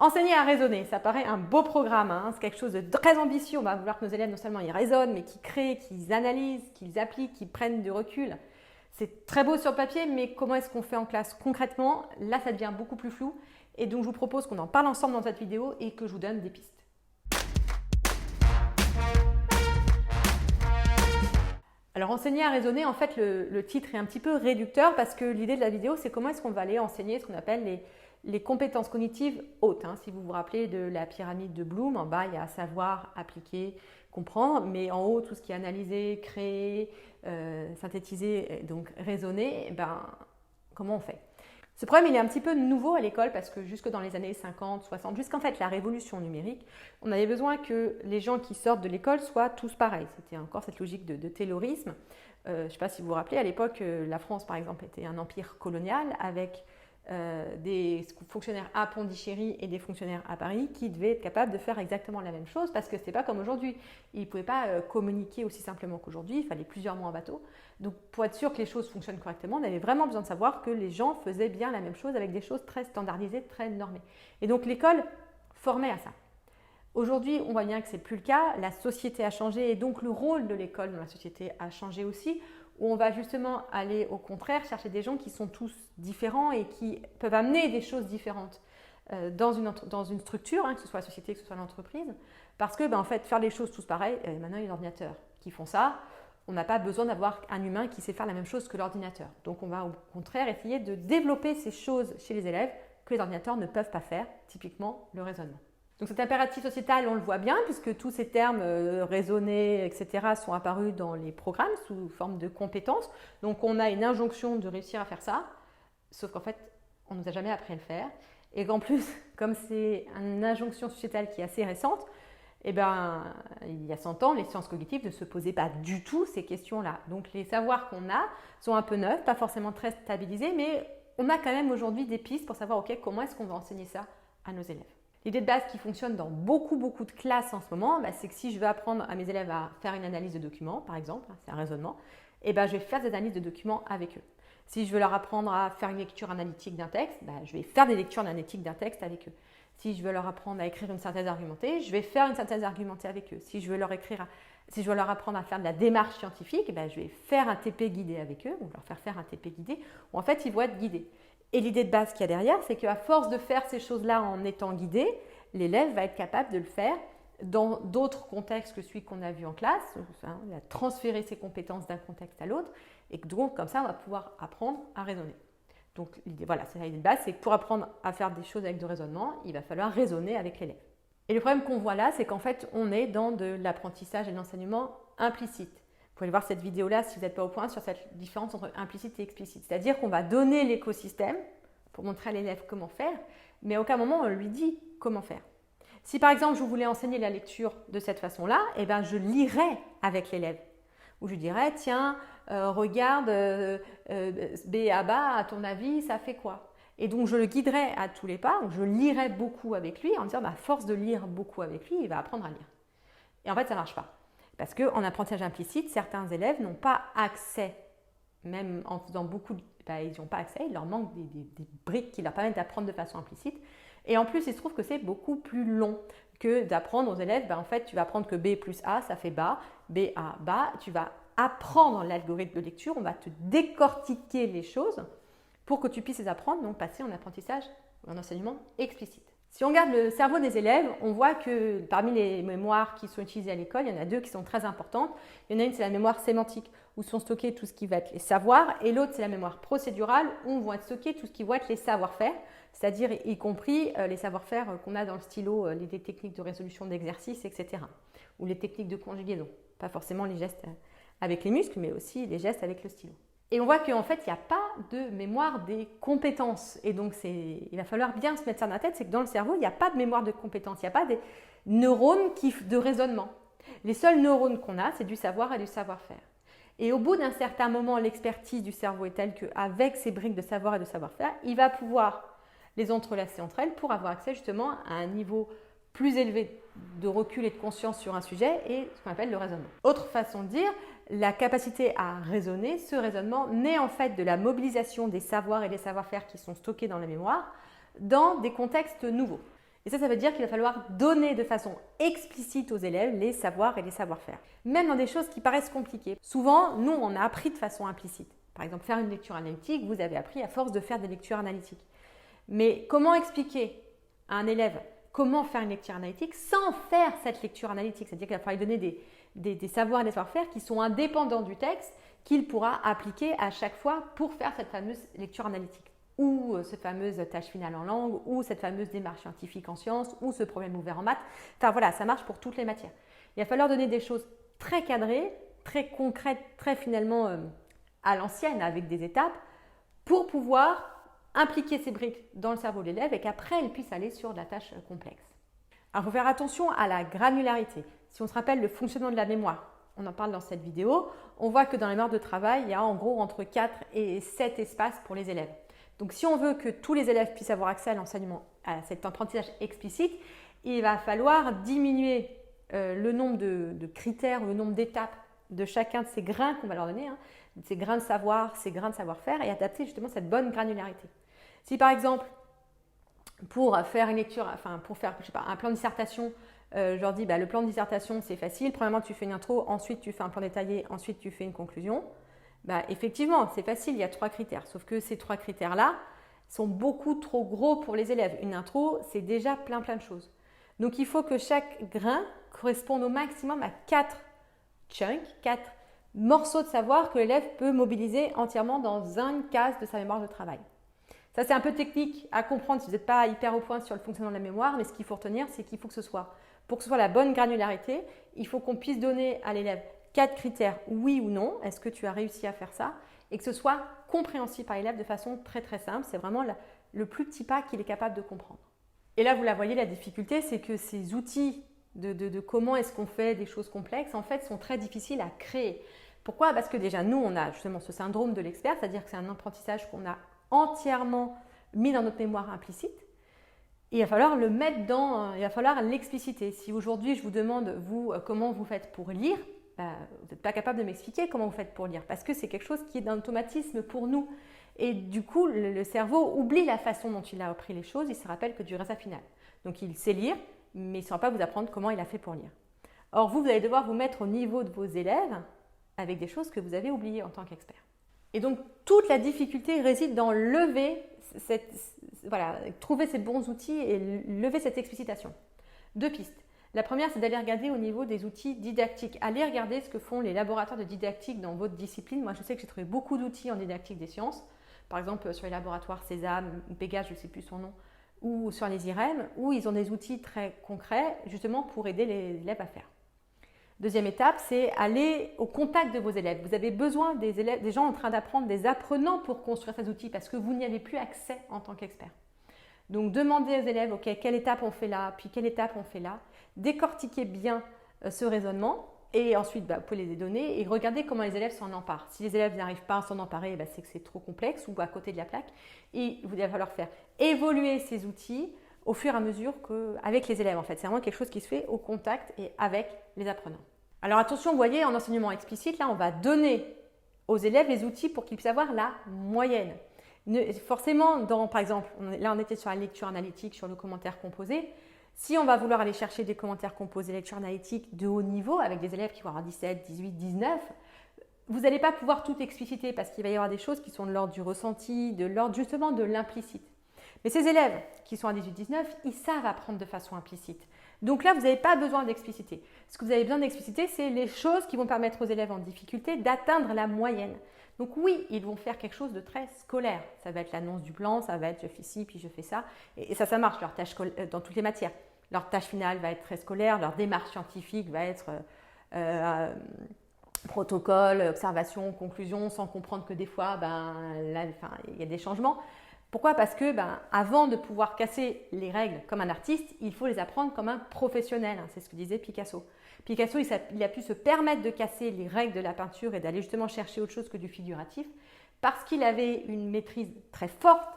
Enseigner à raisonner, ça paraît un beau programme, hein. C'est quelque chose de très ambitieux. On va vouloir que nos élèves non seulement ils raisonnent, mais qu'ils créent, qu'ils analysent, qu'ils appliquent, qu'ils prennent du recul. C'est très beau sur le papier, mais comment est-ce qu'on fait en classe concrètement? Là, ça devient beaucoup plus flou. Et donc, je vous propose qu'on en parle ensemble dans cette vidéo et que je vous donne des pistes. Alors, enseigner à raisonner, en fait, le titre est un petit peu réducteur parce que l'idée de la vidéo, c'est comment est-ce qu'on va aller enseigner ce qu'on appelle les compétences cognitives hautes. Si vous vous rappelez de la pyramide de Bloom, en bas, il y a savoir, appliquer, comprendre, mais en haut, tout ce qui est analyser, créer, synthétiser, donc raisonner, comment on fait? Ce problème, il est un petit peu nouveau à l'école parce que jusque dans les années 50, 60, jusqu'en fait la révolution numérique, on avait besoin que les gens qui sortent de l'école soient tous pareils. C'était encore cette logique de taylorisme. Je ne sais pas si vous vous rappelez, à l'époque, la France, par exemple, était un empire colonial avec des fonctionnaires à Pondichéry et des fonctionnaires à Paris qui devaient être capables de faire exactement la même chose parce que ce n'était pas comme aujourd'hui. Ils ne pouvaient pas communiquer aussi simplement qu'aujourd'hui, il fallait plusieurs mois en bateau. Donc pour être sûr que les choses fonctionnent correctement, on avait vraiment besoin de savoir que les gens faisaient bien la même chose avec des choses très standardisées, très normées. Et donc l'école formait à ça. Aujourd'hui, on voit bien que ce n'est plus le cas, la société a changé et donc le rôle de l'école dans la société a changé aussi, où on va justement aller au contraire chercher des gens qui sont tous différents et qui peuvent amener des choses différentes dans une structure, que ce soit la société, que ce soit l'entreprise, parce que en fait, faire les choses tous pareilles, maintenant il y a des ordinateurs qui font ça, on n'a pas besoin d'avoir un humain qui sait faire la même chose que l'ordinateur. Donc on va au contraire essayer de développer ces choses chez les élèves que les ordinateurs ne peuvent pas faire, typiquement le raisonnement. Donc cet impératif sociétal, on le voit bien puisque tous ces termes raisonner, etc. sont apparus dans les programmes sous forme de compétences. Donc on a une injonction de réussir à faire ça, sauf qu'en fait, on ne nous a jamais appris à le faire. Et qu'en plus, comme c'est une injonction sociétale qui est assez récente, il y a 100 ans, les sciences cognitives ne se posaient pas du tout ces questions-là. Donc les savoirs qu'on a sont un peu neufs, pas forcément très stabilisés, mais on a quand même aujourd'hui des pistes pour savoir comment est-ce qu'on va enseigner ça à nos élèves. L'idée de base qui fonctionne dans beaucoup de classes en ce moment, c'est que si je veux apprendre à mes élèves à faire une analyse de documents, par exemple, c'est un raisonnement, je vais faire des analyses de documents avec eux. Si je veux leur apprendre à faire une lecture analytique d'un texte, je vais faire des lectures analytiques d'un texte avec eux. Si je veux leur apprendre à écrire une synthèse argumentée, je vais faire une synthèse argumentée avec eux. Si je veux leur apprendre à faire de la démarche scientifique, je vais faire un TP guidé avec eux, ou leur faire un TP guidé, où en fait ils vont être guidés. Et l'idée de base qu'il y a derrière, c'est qu'à force de faire ces choses-là en étant guidé, l'élève va être capable de le faire dans d'autres contextes que celui qu'on a vu en classe. Il va transférer ses compétences d'un contexte à l'autre. Et donc, comme ça, on va pouvoir apprendre à raisonner. Donc, l'idée de base, c'est que pour apprendre à faire des choses avec du raisonnement, il va falloir raisonner avec l'élève. Et le problème qu'on voit là, c'est qu'en fait, on est dans de l'apprentissage et de l'enseignement implicite. Vous pouvez voir cette vidéo-là si vous n'êtes pas au point sur cette différence entre implicite et explicite. C'est-à-dire qu'on va donner l'écosystème pour montrer à l'élève comment faire, mais à aucun moment on lui dit comment faire. Si par exemple je voulais enseigner la lecture de cette façon-là, je lirais avec l'élève. Ou je dirais, tiens, regarde, B à bas, à ton avis, ça fait quoi? Et donc je le guiderais à tous les pas, je lirais beaucoup avec lui en disant, à force de lire beaucoup avec lui, il va apprendre à lire. Et en fait, ça ne marche pas. Parce qu'en apprentissage implicite, certains élèves n'ont pas accès, même en faisant beaucoup, ils n'ont pas accès, il leur manque des briques qui leur permettent d'apprendre de façon implicite. Et en plus, il se trouve que c'est beaucoup plus long que d'apprendre aux élèves, en fait, tu vas apprendre que B plus A, ça fait bas, B A, bas, tu vas apprendre l'algorithme de lecture, on va te décortiquer les choses pour que tu puisses les apprendre, donc passer en apprentissage ou en enseignement explicite. Si on regarde le cerveau des élèves, on voit que parmi les mémoires qui sont utilisées à l'école, il y en a deux qui sont très importantes. Il y en a une, c'est la mémoire sémantique, où sont stockés tout ce qui va être les savoirs, et l'autre, c'est la mémoire procédurale, où vont être stockés tout ce qui va être les savoir-faire, c'est-à-dire y compris les savoir-faire qu'on a dans le stylo, les techniques de résolution d'exercices, etc. Ou les techniques de conjugaison, pas forcément les gestes avec les muscles, mais aussi les gestes avec le stylo. Et on voit qu'en fait, il n'y a pas de mémoire des compétences. Et donc, il va falloir bien se mettre ça dans la tête, c'est que dans le cerveau, il n'y a pas de mémoire de compétences, il n'y a pas des neurones de raisonnement. Les seuls neurones qu'on a, c'est du savoir et du savoir-faire. Et au bout d'un certain moment, l'expertise du cerveau est telle qu'avec ces briques de savoir et de savoir-faire, il va pouvoir les entrelacer entre elles pour avoir accès justement à un niveau plus élevé de recul et de conscience sur un sujet et ce qu'on appelle le raisonnement. Autre façon de dire, la capacité à raisonner, ce raisonnement naît en fait de la mobilisation des savoirs et des savoir-faire qui sont stockés dans la mémoire dans des contextes nouveaux. Et ça veut dire qu'il va falloir donner de façon explicite aux élèves les savoirs et les savoir-faire. Même dans des choses qui paraissent compliquées. Souvent, nous, on a appris de façon implicite. Par exemple, faire une lecture analytique, vous avez appris à force de faire des lectures analytiques. Mais comment expliquer à un élève comment faire une lecture analytique sans faire cette lecture analytique? C'est-à-dire qu'il va falloir lui donner des savoirs et des savoir-faire qui sont indépendants du texte, qu'il pourra appliquer à chaque fois pour faire cette fameuse lecture analytique. Ou cette fameuse tâche finale en langue, ou cette fameuse démarche scientifique en sciences, ou ce problème ouvert en maths. Enfin voilà, ça marche pour toutes les matières. Il va falloir donner des choses très cadrées, très concrètes, très finalement à l'ancienne, avec des étapes, pour pouvoir impliquer ces briques dans le cerveau de l'élève et qu'après, il puisse aller sur de la tâche complexe. Alors, il faut faire attention à la granularité. Si on se rappelle le fonctionnement de la mémoire, on en parle dans cette vidéo, on voit que dans les mémoires de travail, il y a en gros entre 4 et 7 espaces pour les élèves. Donc, si on veut que tous les élèves puissent avoir accès à l'enseignement, à cet apprentissage explicite, il va falloir diminuer le nombre de critères ou le nombre d'étapes de chacun de ces grains qu'on va leur donner, ces grains de savoir, ces grains de savoir-faire et adapter justement cette bonne granularité. Si par exemple, pour faire une lecture, pour faire un plan de dissertation, je leur dis le plan de dissertation c'est facile, premièrement tu fais une intro, ensuite tu fais un plan détaillé, ensuite tu fais une conclusion. Effectivement, c'est facile, il y a 3 critères, sauf que ces 3 critères-là sont beaucoup trop gros pour les élèves. Une intro, c'est déjà plein de choses. Donc il faut que chaque grain corresponde au maximum à 4 chunks, 4 morceaux de savoir que l'élève peut mobiliser entièrement dans une case de sa mémoire de travail. Ça, c'est un peu technique à comprendre si vous n'êtes pas hyper au point sur le fonctionnement de la mémoire, mais ce qu'il faut retenir, c'est qu'il faut que ce soit, pour que ce soit la bonne granularité, il faut qu'on puisse donner à l'élève 4 critères, oui ou non, est-ce que tu as réussi à faire ça, et que ce soit compréhensible par l'élève de façon très très simple. C'est vraiment le plus petit pas qu'il est capable de comprendre. Et là, vous la voyez, la difficulté, c'est que ces outils de comment est-ce qu'on fait des choses complexes, en fait, sont très difficiles à créer. Pourquoi? Parce que déjà, nous, on a justement ce syndrome de l'expert, c'est-à-dire que c'est un apprentissage qu'on a entièrement mis dans notre mémoire implicite. Et il va falloir le mettre il va falloir l'expliciter. Si aujourd'hui, je vous demande, vous, comment vous faites pour lire, vous n'êtes pas capable de m'expliquer comment vous faites pour lire, parce que c'est quelque chose qui est d'un automatisme pour nous. Et du coup, le cerveau oublie la façon dont il a appris les choses, il se rappelle que du résultat final. Donc, il sait lire, mais il ne saura pas vous apprendre comment il a fait pour lire. Or, vous allez devoir vous mettre au niveau de vos élèves avec des choses que vous avez oubliées en tant qu'expert. Et donc, toute la difficulté réside dans trouver ces bons outils et lever cette explicitation. 2 pistes. La première, c'est d'aller regarder au niveau des outils didactiques. Allez regarder ce que font les laboratoires de didactique dans votre discipline. Moi, je sais que j'ai trouvé beaucoup d'outils en didactique des sciences. Par exemple, sur les laboratoires Sésame, Pégase, je ne sais plus son nom, ou sur les IREM, où ils ont des outils très concrets, justement pour aider les élèves à faire. Deuxième étape, c'est aller au contact de vos élèves. Vous avez besoin des élèves, des gens en train d'apprendre, des apprenants pour construire ces outils parce que vous n'y avez plus accès en tant qu'expert. Donc, demandez aux élèves, OK, quelle étape on fait là, puis quelle étape on fait là. Décortiquez bien ce raisonnement et ensuite, vous pouvez les donner et regardez comment les élèves s'en emparent. Si les élèves n'arrivent pas à s'en emparer, c'est que c'est trop complexe ou à côté de la plaque. Et il va falloir faire évoluer ces outils au fur et à mesure avec les élèves en fait. C'est vraiment quelque chose qui se fait au contact et avec les apprenants. Alors attention, vous voyez, en enseignement explicite, là, on va donner aux élèves les outils pour qu'ils puissent avoir la moyenne. Forcément, par exemple, là on était sur la lecture analytique, sur le commentaire composé. Si on va vouloir aller chercher des commentaires composés lecture analytique de haut niveau avec des élèves qui vont avoir 17, 18, 19, vous n'allez pas pouvoir tout expliciter parce qu'il va y avoir des choses qui sont de l'ordre du ressenti, de l'ordre justement de l'implicite. Mais ces élèves qui sont à 18-19, ils savent apprendre de façon implicite. Donc là, vous n'avez pas besoin d'expliciter. Ce que vous avez besoin d'expliciter, c'est les choses qui vont permettre aux élèves en difficulté d'atteindre la moyenne. Donc oui, ils vont faire quelque chose de très scolaire. Ça va être l'annonce du plan, ça va être je fais ci, puis je fais ça. Et ça marche, leur tâche dans toutes les matières. Leur tâche finale va être très scolaire, leur démarche scientifique va être protocole, observation, conclusion, sans comprendre que des fois, il y a des changements. Pourquoi? Parce que avant de pouvoir casser les règles comme un artiste, il faut les apprendre comme un professionnel. C'est ce que disait Picasso. Picasso, il a pu se permettre de casser les règles de la peinture et d'aller justement chercher autre chose que du figuratif parce qu'il avait une maîtrise très forte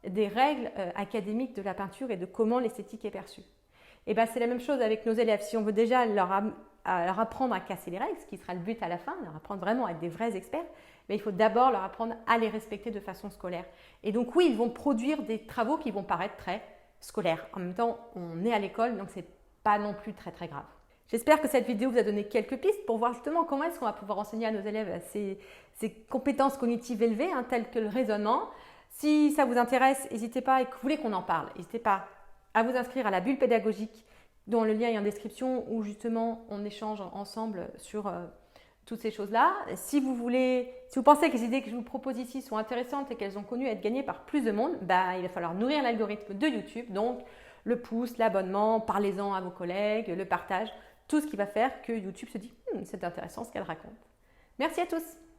des règles académiques de la peinture et de comment l'esthétique est perçue. Et c'est la même chose avec nos élèves. Si on veut déjà leur apprendre à casser les règles, ce qui sera le but à la fin, leur apprendre vraiment à être des vrais experts, mais il faut d'abord leur apprendre à les respecter de façon scolaire. Et donc oui, ils vont produire des travaux qui vont paraître très scolaire. En même temps, on est à l'école, donc c'est pas non plus très très grave. J'espère que cette vidéo vous a donné quelques pistes pour voir justement comment est-ce qu'on va pouvoir enseigner à nos élèves ces compétences cognitives élevées, telles que le raisonnement. Si ça vous intéresse, n'hésitez pas et que vous voulez qu'on en parle, n'hésitez pas à vous inscrire à la bulle pédagogique dont le lien est en description où justement on échange ensemble sur toutes ces choses-là. Si vous pensez que les idées que je vous propose ici sont intéressantes et qu'elles ont connu à être gagnées par plus de monde, il va falloir nourrir l'algorithme de YouTube, donc le pouce, l'abonnement, parlez-en à vos collègues, le partage, tout ce qui va faire que YouTube se dit « c'est intéressant ce qu'elle raconte ». Merci à tous.